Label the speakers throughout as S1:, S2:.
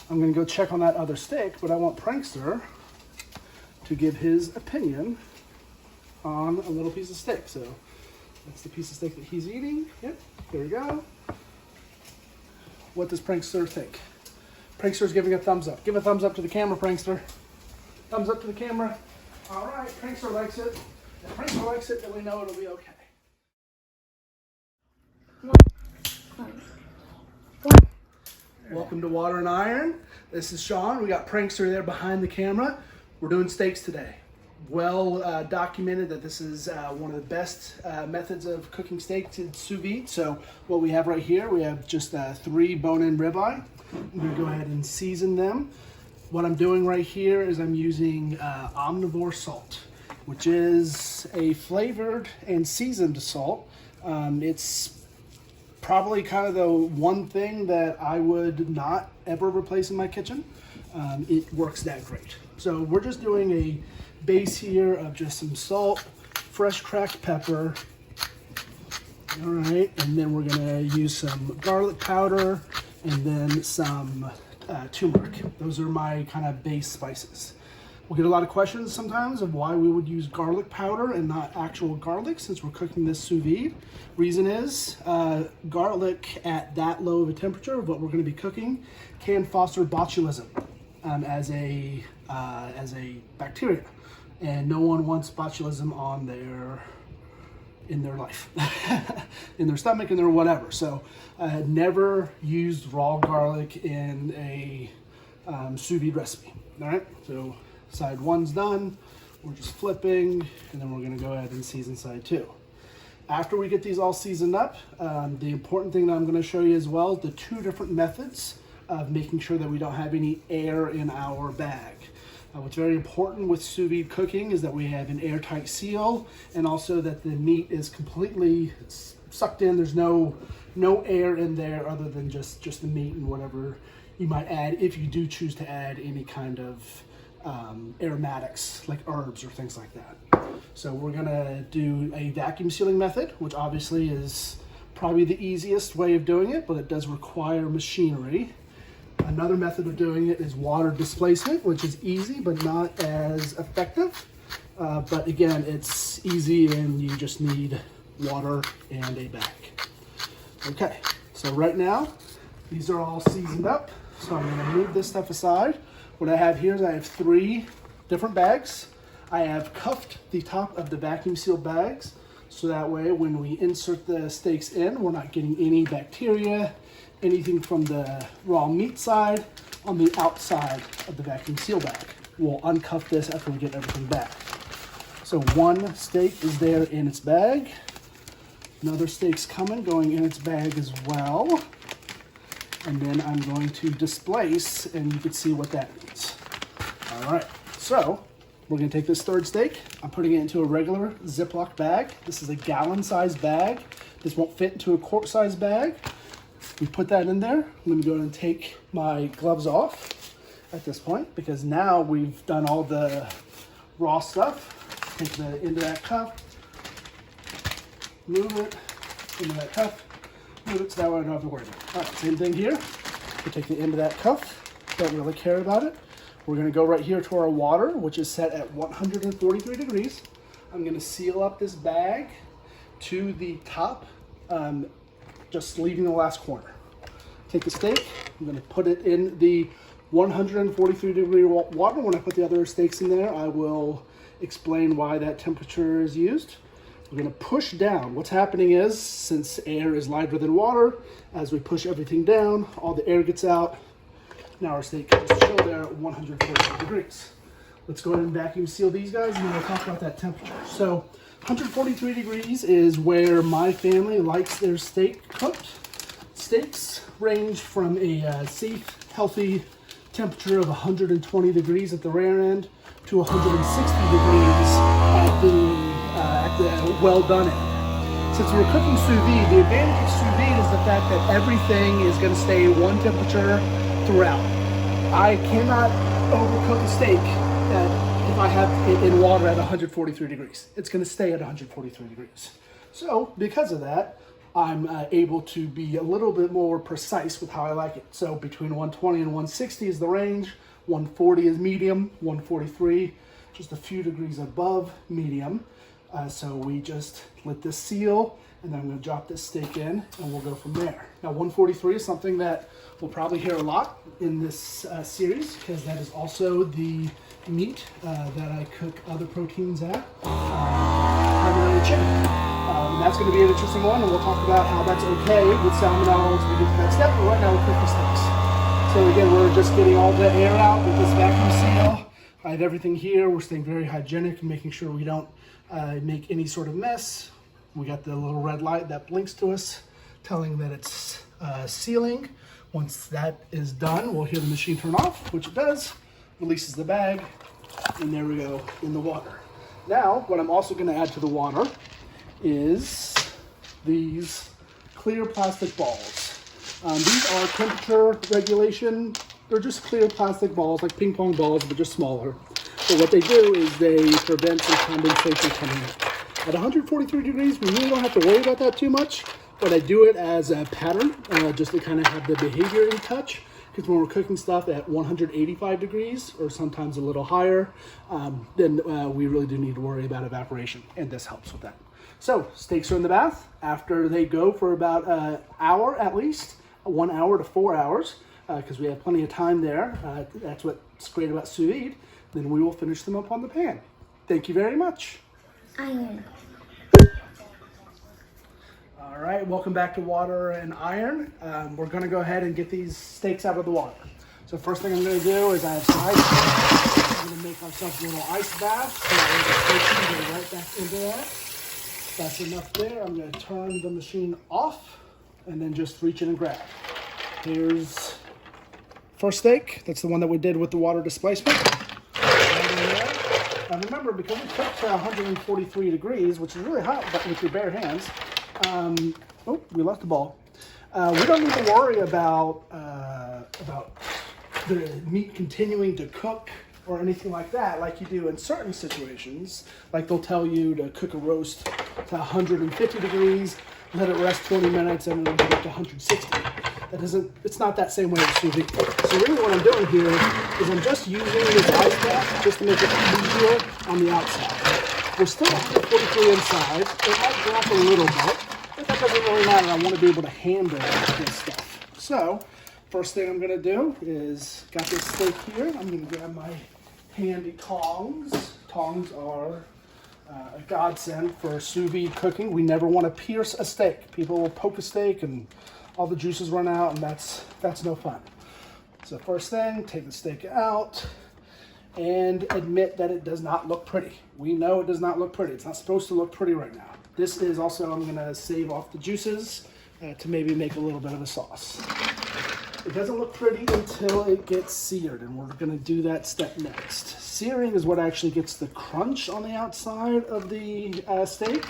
S1: I'm gonna go check on that other steak, but I want Prankster to give his opinion on a little piece of steak. So that's the piece of steak that he's eating. Yep, there we go. What does Prankster think? Prankster's giving a thumbs up. Give a thumbs up to the camera, Prankster. Thumbs up to the camera. All right, Prankster likes it. If Prankster likes it, then we know it'll be okay. Welcome to Water and Iron. This is Sean. We got Prankster there behind the camera. We're doing steaks today. Well documented that this is one of the best methods of cooking steaks in sous vide. So what we have right here, we have just 3 bone-in ribeye. I'm going to go ahead and season them. What I'm doing right here is I'm using omnivore salt, which is a flavored and seasoned salt. It's probably kind of the one thing that I would not ever replace in my kitchen. It works that great. So we're just doing a base here of just some salt, fresh cracked pepper. All right, and then we're gonna use some garlic powder and then some turmeric. Those are my kind of base spices. We'll get a lot of questions sometimes of why we would use garlic powder and not actual garlic since we're cooking this sous vide. Reason is garlic at that low of a temperature of what we're going to be cooking can foster botulism as a bacteria, and no one wants botulism on in their life, in their stomach, in their whatever. So I had never used raw garlic in a sous vide recipe. All right, so side 1's done. We're just flipping, and then we're gonna go ahead and season side 2. After we get these all seasoned up, the important thing that I'm gonna show you as well is the 2 different methods of making sure that we don't have any air in our bag. What's very important with sous vide cooking is that we have an airtight seal, and also that the meat is completely sucked in. There's no air in there other than just the meat and whatever you might add if you do choose to add any kind of aromatics like herbs or things like that. So we're gonna do a vacuum sealing method, which obviously is probably the easiest way of doing it, but it does require machinery. Another method of doing it is water displacement, which is easy but not as effective. But again, it's easy and you just need water and a bag. Okay, so right now, these are all seasoned up. So I'm gonna move this stuff aside. What I have here is I have 3 different bags. I have cuffed the top of the vacuum sealed bags, so that way when we insert the steaks in, we're not getting any bacteria, anything from the raw meat side on the outside of the vacuum seal bag. We'll uncuff this after we get everything back. So 1 steak is there in its bag. Another steak's coming, going in its bag as well. And then I'm going to displace, and you can see what that means. All right, so we're gonna take this 3rd steak. I'm putting it into a regular Ziploc bag. This is a gallon-sized bag. This won't fit into a quart-sized bag. We put that in there. I'm gonna go ahead and take my gloves off at this point, because now we've done all the raw stuff. Take the end of that cup, move it into that cup, move it so that way I don't have to worry about it. All right, same thing here. We take the end of that cuff, don't really care about it. We're gonna go right here to our water, which is set at 143 degrees. I'm gonna seal up this bag to the top, just leaving the last corner. Take the steak, I'm gonna put it in the 143 degree water. When I put the other steaks in there, I will explain why that temperature is used. We're gonna push down. What's happening is, since air is lighter than water, as we push everything down, all the air gets out. Now our steak can just chill there at 143 degrees. Let's go ahead and vacuum seal these guys, and then we'll talk about that temperature. So 143 degrees is where my family likes their steak cooked. Steaks range from a safe, healthy temperature of 120 degrees at the rare end to 160 degrees at the well done end. Since we're cooking sous vide, the advantage of sous vide is the fact that everything is going to stay one temperature throughout. I cannot overcook a steak if I have it in water at 143 degrees. It's going to stay at 143 degrees. So because of that, I'm able to be a little bit more precise with how I like it. So between 120 and 160 is the range, 140 is medium, 143 just a few degrees above medium. So we just let this seal, and then I'm going to drop this steak in, and we'll go from there. Now 143 is something that we'll probably hear a lot in this series, because that is also the meat that I cook other proteins at, primarily chicken. That's going to be an interesting one, and we'll talk about how that's okay with salmonella once we get to that step. But right now we're cooking steaks. So again, we're just getting all the air out with this vacuum seal. I have everything here. We're staying very hygienic and making sure we don't make any sort of mess. We got the little red light that blinks to us, telling that it's sealing. Once that is done, we'll hear the machine turn off, which it does, releases the bag, and there we go in the water. Now, what I'm also going to add to the water is these clear plastic balls. These are temperature regulation. They're just clear plastic balls, like ping pong balls, but just smaller. So what they do is they prevent some condensation coming in. At 143 degrees, we really don't have to worry about that too much, but I do it as a pattern, just to kind of have the behavior in touch. Because when we're cooking stuff at 185 degrees, or sometimes a little higher, then we really do need to worry about evaporation, and this helps with that. So steaks are in the bath. After they go for about an hour at least, 1 hour to 4 hours, because we have plenty of time there. That's what's great about sous vide. Then we will finish them up on the pan. Thank you very much.
S2: Iron.
S1: All right, welcome back to Water and Iron. We're gonna go ahead and get these steaks out of the water. So first thing I'm gonna do is I have some ice. I'm gonna make ourselves a little ice bath so that the steaks can go right back into that. That's enough there. I'm gonna turn the machine off and then just reach in and grab. Here's first steak. That's the one that we did with the water displacement. Right in there. Now remember, because we cooked to 143 degrees, which is really hot, but with your bare hands, oh, we left the ball. We don't need to worry about the meat continuing to cook or anything like that, like you do in certain situations. Like they'll tell you to cook a roast to 150 degrees, let it rest 20 minutes, and then get up to 160. It's not that same way as sous vide. So really what I'm doing here is I'm just using this ice bath just to make it easier on the outside. We're still 143 inside. It might drop a little bit, but that doesn't really matter. I want to be able to handle this stuff. So first thing I'm going to do is, got this steak here. I'm going to grab my handy tongs. Tongs are a godsend for sous vide cooking. We never want to pierce a steak. People will poke a steak and all the juices run out, and that's no fun. So first thing, take the steak out and admit that it does not look pretty. We know it does not look pretty. It's not supposed to look pretty right now. This is also, I'm gonna save off the juices to maybe make a little bit of a sauce. It doesn't look pretty until it gets seared, and we're gonna do that step next. Searing is what actually gets the crunch on the outside of the steak.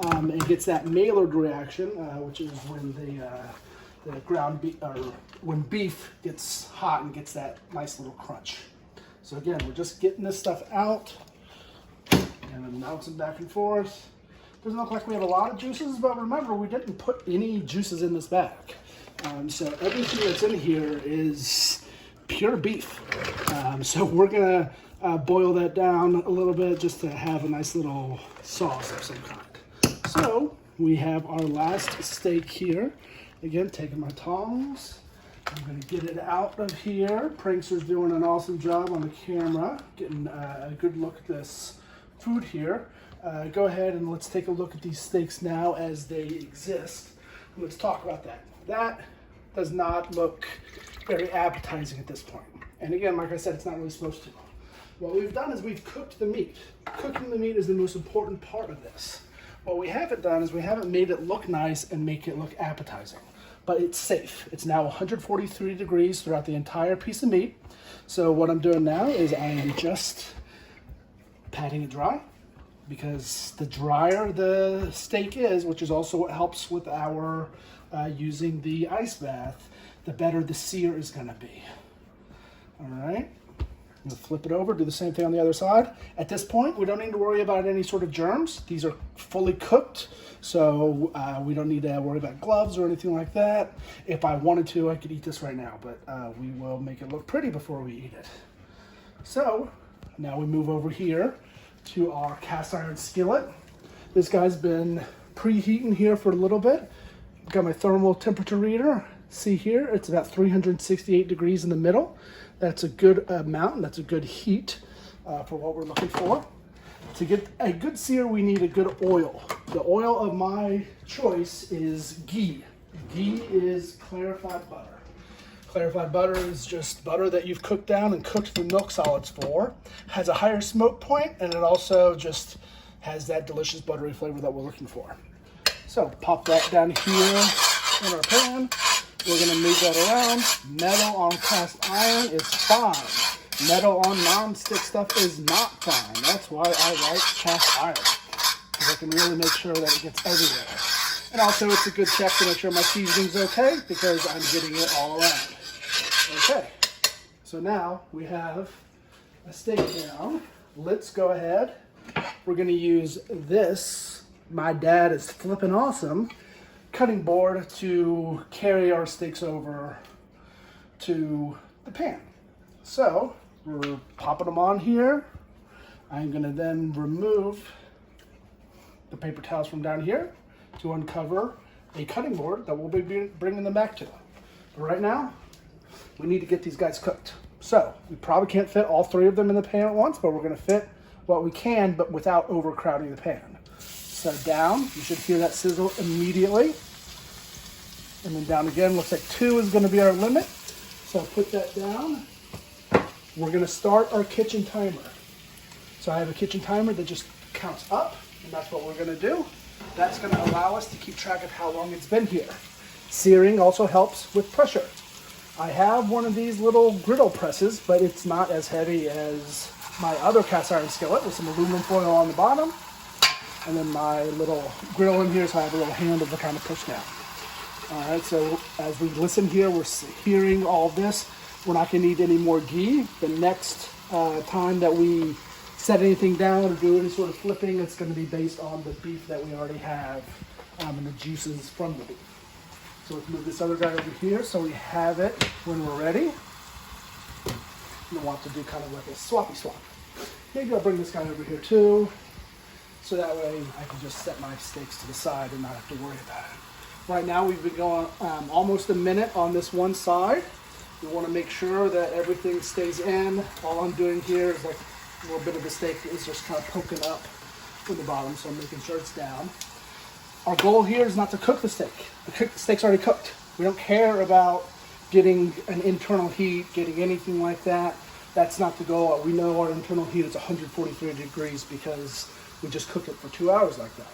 S1: And gets that Maillard reaction, which is when the ground beef, or when beef gets hot and gets that nice little crunch. So again, we're just getting this stuff out and then bouncing back and forth. Doesn't look like we have a lot of juices, but remember, we didn't put any juices in this bag. So everything that's in here is pure beef. So we're gonna boil that down a little bit just to have a nice little sauce of some kind. So we have our last steak here. Again, taking my tongs. I'm gonna get it out of here. Prankster's doing an awesome job on the camera, getting a good look at this food here. Go ahead and let's take a look at these steaks now as they exist. Let's talk about that. That does not look very appetizing at this point. And again, like I said, it's not really supposed to. What we've done is we've cooked the meat. Cooking the meat is the most important part of this. What we haven't done is we haven't made it look nice and make it look appetizing, but it's safe. It's now 143 degrees throughout the entire piece of meat. So what I'm doing now is I am just patting it dry, because the drier the steak is, which is also what helps with our using the ice bath, the better the sear is gonna be. All right, I'm gonna flip it over, do the same thing on the other side. At this point, we don't need to worry about any sort of germs. These are fully cooked, so we don't need to worry about gloves or anything like that. If I wanted to, I could eat this right now, but we will make it look pretty before we eat it. So now we move over here to our cast iron skillet. This guy's been preheating here for a little bit. Got my thermal temperature reader. See here, it's about 368 degrees in the middle. That's a good amount, that's a good heat for what we're looking for. To get a good sear, we need a good oil. The oil of my choice is ghee. Ghee is clarified butter. Clarified butter is just butter that you've cooked down and cooked the milk solids for. Has a higher smoke point, and it also just has that delicious buttery flavor that we're looking for. So pop that down here in our pan. We're gonna move that around. Metal on cast iron is fine. Metal on non-stick stuff is not fine. That's why I like cast iron, because I can really make sure that it gets everywhere. And also it's a good check to make sure my seasoning's okay, because I'm getting it all around. Okay, so now we have a steak down. Let's go ahead. We're gonna use this, my dad is flipping awesome, cutting board to carry our steaks over to the pan. So we're popping them on here. I'm gonna then remove the paper towels from down here to uncover a cutting board that we'll be bringing them back to. But right now, we need to get these guys cooked. So we probably can't fit all three of them in the pan at once, but we're gonna fit what we can, but without overcrowding the pan. So down, you should hear that sizzle immediately. And then down again, looks like 2 is gonna be our limit. So put that down. We're gonna start our kitchen timer. So I have a kitchen timer that just counts up, and that's what we're gonna do. That's gonna allow us to keep track of how long it's been here. Searing also helps with pressure. I have one of these little griddle presses, but it's not as heavy as my other cast iron skillet with some aluminum foil on the bottom. And then my little griddle in here, so I have a little handle to kind of push down. All right, so as we listen here, we're hearing all this. We're not gonna need any more ghee. The next time that we set anything down or do any sort of flipping, it's gonna be based on the beef that we already have and the juices from the beef. So let's move this other guy over here so we have it when we're ready. We'll want to do kind of like a swappy swap. Maybe I'll bring this guy over here too, so that way I can just set my steaks to the side and not have to worry about it. Right now we've been going almost a minute on this one side. We want to make sure that everything stays in. All I'm doing here is like a little bit of the steak is just kind of poking up from the bottom, so I'm making sure it's down. Our goal here is not to cook the steak. The steak's already cooked. We don't care about getting an internal heat, getting anything like that. That's not the goal. We know our internal heat is 143 degrees because we just cook it for 2 hours like that.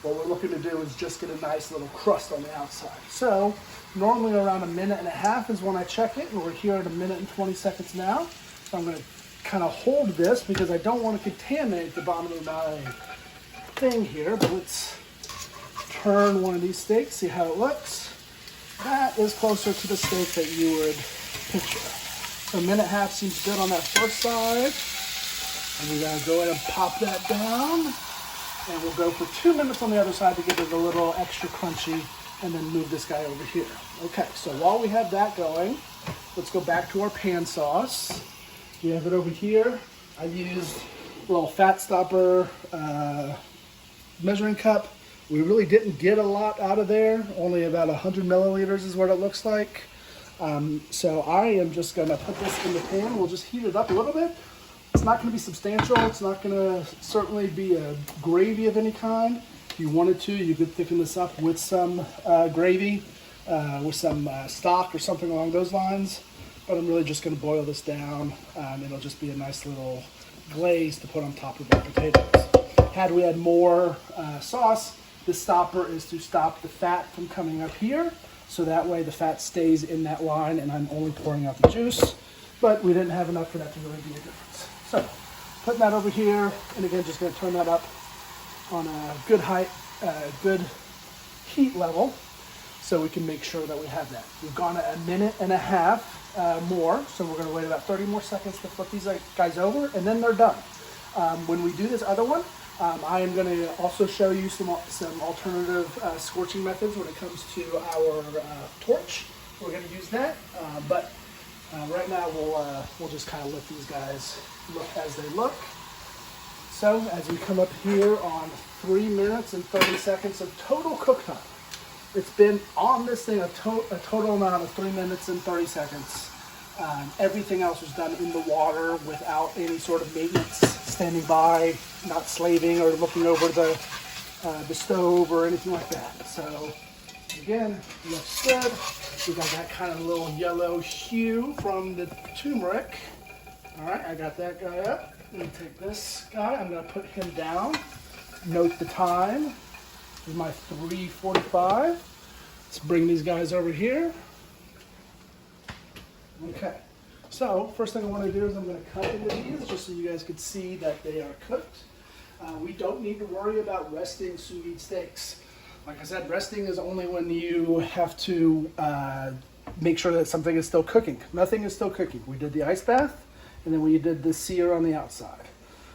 S1: What we're looking to do is just get a nice little crust on the outside. So normally around 1.5 minutes is when I check it, and we're here at 1 minute and 20 seconds now. So I'm gonna kind of hold this because I don't want to contaminate the bottom of my thing here, but let's turn one of these steaks, see how it looks. That is closer to the steak that you would picture. So 1.5 minutes seems good on that first side. And we're gonna go ahead and pop that down. And we'll go for 2 minutes on the other side to get it a little extra crunchy, and then move this guy over here. Okay, so while we have that going, let's go back to our pan sauce. We have it over here. I used a little fat stopper measuring cup. We really didn't get a lot out of there. Only about 100 milliliters is what it looks like. So I am just gonna put this in the pan. We'll just heat it up a little bit. It's not gonna be substantial. It's not gonna certainly be a gravy of any kind. If you wanted to, you could thicken this up with some gravy, with some stock or something along those lines. But I'm really just gonna boil this down. It'll just be a nice little glaze to put on top of our potatoes. Had we had more sauce, the stopper is to stop the fat from coming up here. So that way the fat stays in that line and I'm only pouring out the juice. But we didn't have enough for that to really be a difference. So putting that over here, and again, just gonna turn that up on a good height, good heat level, so we can make sure that we have that. We've gone 1.5 minutes. more. So we're gonna wait about 30 more seconds to flip these guys over, and then they're done. When we do this other one, I am going to also show you some alternative scorching methods when it comes to our torch. We're going to use that, but right now we'll just kind of let these guys look as they look. So as we come up here on 3 minutes and 30 seconds of total cook time, it's been on this thing a total amount of 3 minutes and 30 seconds. Everything else was done in the water without any sort of maintenance, standing by, not slaving or looking over the stove or anything like that. So again, looks good. We got that kind of little yellow hue from the turmeric. All right, I got that guy up. Let me take this guy. I'm going to put him down. Note the time. This is my 3:45. Let's bring these guys over here. Okay, so first thing I want to do is I'm going to cut into these just so you guys can see that they are cooked. We don't need to worry about resting sous vide steaks. Like I said, resting is only when you have to make sure that something is still cooking. Nothing is still cooking. We did the ice bath, and then we did the sear on the outside.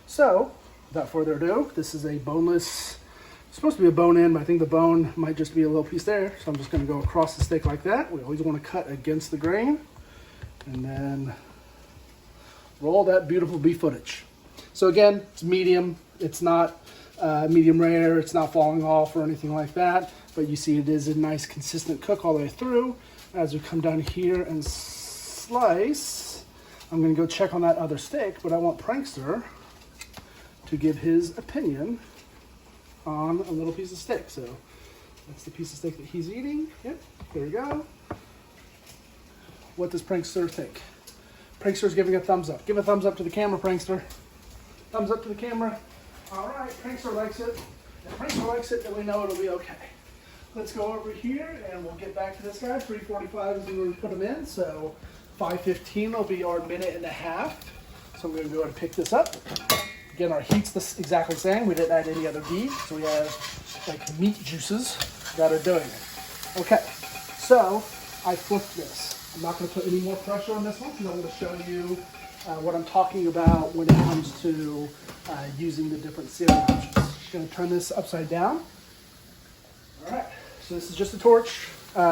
S1: So, without further ado, this is a boneless, it's supposed to be a bone in, but I think the bone might just be a little piece there. So I'm just going to go across the steak like that. We always want to cut against the grain. And then roll that beautiful beef footage. So again, it's medium. It's not medium rare. It's not falling off or anything like that. But you see it is a nice consistent cook all the way through. As we come down here and slice, I'm going to go check on that other steak, but I want Prankster to give his opinion on a little piece of steak. So that's the piece of steak that he's eating. Yep, there we go. What does Prankster think? Prankster's giving a thumbs up. Give a thumbs up to the camera, Prankster. Thumbs up to the camera. All right, Prankster likes it. If Prankster likes it, then we know it'll be okay. Let's go over here and we'll get back to this guy. 3:45 is when we put him in, so 5:15 will be our minute and a half. So I'm going to go ahead and pick this up. Again, our heat's exactly the same. We didn't add any other beef, so we have like meat juices that are doing it. Okay, so I flipped this. I'm not going to put any more pressure on this one because I'm going to show you what I'm talking about when it comes to using the different searing options. Just going to turn this upside down. All right, so this is just a torch,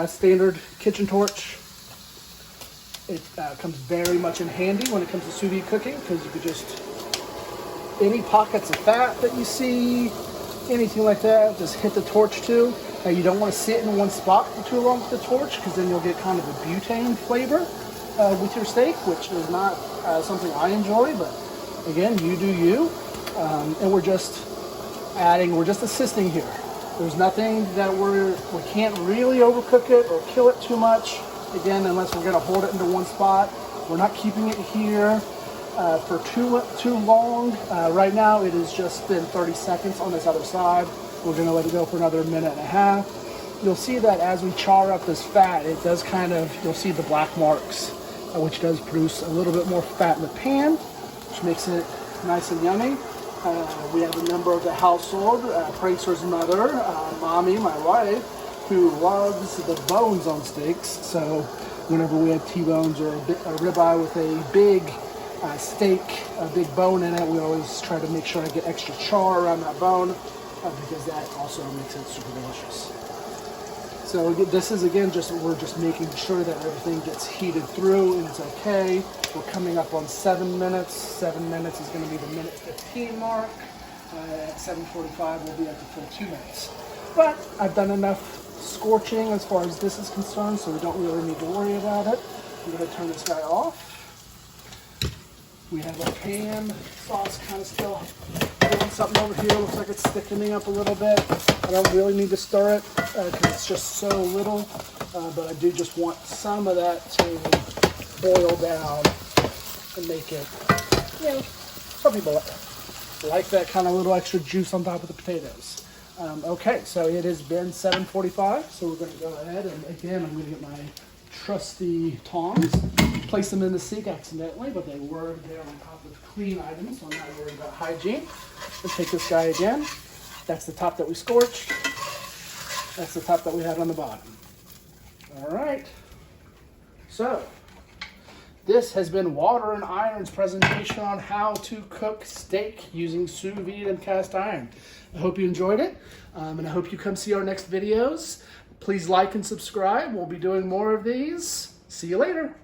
S1: standard kitchen torch. It comes very much in handy when it comes to sous vide cooking because you could just, any pockets of fat that you see, anything like that, just hit the torch to. Now you don't want to sit in one spot for too long with the torch because then you'll get kind of a butane flavor with your steak, which is not something I enjoy, but again, you do you. And we're just adding, we're just assisting here. There's nothing that we can't really overcook it or kill it too much. Again, unless we're going to hold it into one spot. We're not keeping it here for too long. Right now, it has just been 30 seconds on this other side. We're going to let it go for another minute and a half. You'll see that as we char up this fat, it does kind of, you'll see the black marks, which does produce a little bit more fat in the pan, which makes it nice and yummy. We have a member of the household, Prankster's mother, Mommy, my wife, who loves the bones on steaks. So whenever we have T-bones or a ribeye with a big steak, a big bone in it, we always try to make sure I get extra char around that bone because that also makes it super delicious. So this is, again, we're just making sure that everything gets heated through and it's okay. We're coming up on 7 minutes. 7 minutes is going to be the minute 15 mark. At 7:45, we'll be at the full 2 minutes. But I've done enough scorching as far as this is concerned, so we don't really need to worry about it. I'm going to turn this guy off. We have our pan sauce kind of still doing something over here. Looks like it's thickening up a little bit. I don't really need to stir it because it's just so little, but I do just want some of that to boil down and make it, you know, some people like that kind of little extra juice on top of the potatoes. Okay, so it has been 7:45, so we're going to go ahead and again, I'm going to get my trusty tongs, place them in the sink accidentally, but they were there on top of clean items, so I'm not worried about hygiene. Let's take this guy again. That's the top that we scorched. That's the top that we had on the bottom. All right. So This has been Water and Iron's presentation on how to cook steak using sous vide and cast iron. I hope you enjoyed it, and I hope you come see our next videos. Please like and subscribe. We'll be doing more of these. See you later.